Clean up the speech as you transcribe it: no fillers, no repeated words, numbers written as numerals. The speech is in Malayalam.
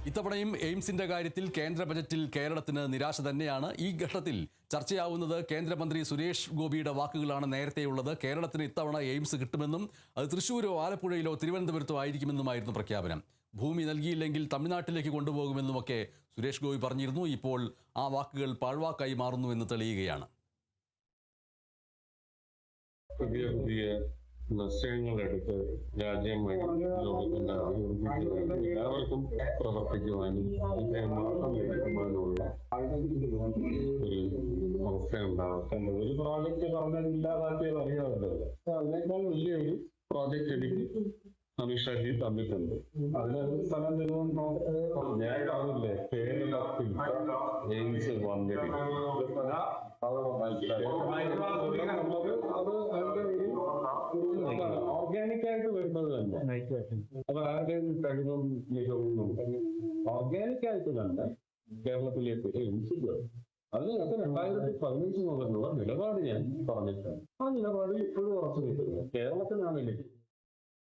ഇത്തവണയും എയിംസിന്റെ കാര്യത്തിൽ കേന്ദ്ര ബജറ്റിൽ കേരളത്തിന് നിരാശ തന്നെയാണ്. ഈ ഘട്ടത്തിൽ ചർച്ചയാവുന്നത് കേന്ദ്രമന്ത്രി സുരേഷ് ഗോപിയുടെ വാക്കുകളാണ് നേരത്തെയുള്ളത്. കേരളത്തിന് ഇത്തവണ എയിംസ് കിട്ടുമെന്നും അത് തൃശ്ശൂരോ ആലപ്പുഴയിലോ തിരുവനന്തപുരത്തോ ആയിരിക്കുമെന്നുമായിരുന്നു പ്രഖ്യാപനം. ഭൂമി നൽകിയില്ലെങ്കിൽ തമിഴ്നാട്ടിലേക്ക് കൊണ്ടുപോകുമെന്നുമൊക്കെ സുരേഷ് ഗോപി പറഞ്ഞിരുന്നു. ഇപ്പോൾ ആ വാക്കുകൾ പാഴ്വാക്കായി മാറുന്നുവെന്ന് തെളിയുകയാണ്. പുതിയ പുതിയ നിശ്ചയങ്ങളെടുത്ത് രാജ്യം വഴി ലോകത്തിന്റെ അഭിവൃദ്ധിക്ക് വേണ്ടി എല്ലാവർക്കും പ്രവർത്തിക്കുവാനും അതിനെ മാത്രം ലഭിക്കുവാനുള്ള ഒരു അവസ്ഥയുണ്ടാകും. ഒരു പ്രോജക്റ്റ് പറഞ്ഞാൽ ഇല്ലാതാക്കിയത് അറിയാമല്ലോ. അതിനേക്കാൾ വലിയൊരു പ്രോജക്റ്റ് എനിക്ക് അമിത്ഷാജി തന്നിട്ടുണ്ട്. അതിനൊരു സ്ഥലം തരുമെന്നോ ഞാൻ കാണില്ലേ കേരളത്തിൽ എയിംസ് വന്നിട്ട് ഓർഗാനിക് ആയിട്ട് വരുന്നത് തന്നെ. അത് ആരുടെയും കഴിവും മികവും ഓർഗാനിക് ആയിട്ട് തന്നെ കേരളത്തിലേക്ക് എയിംസ് വരും. അതിനകത്ത് 2015 മുതലുള്ള നിലപാട് ഞാൻ പറഞ്ഞിട്ടുണ്ട്. ആ നിലപാടിൽ ഇപ്പോഴും ഉറച്ചു നിൽക്കുന്നത് കേരളത്തിനാണെങ്കിൽ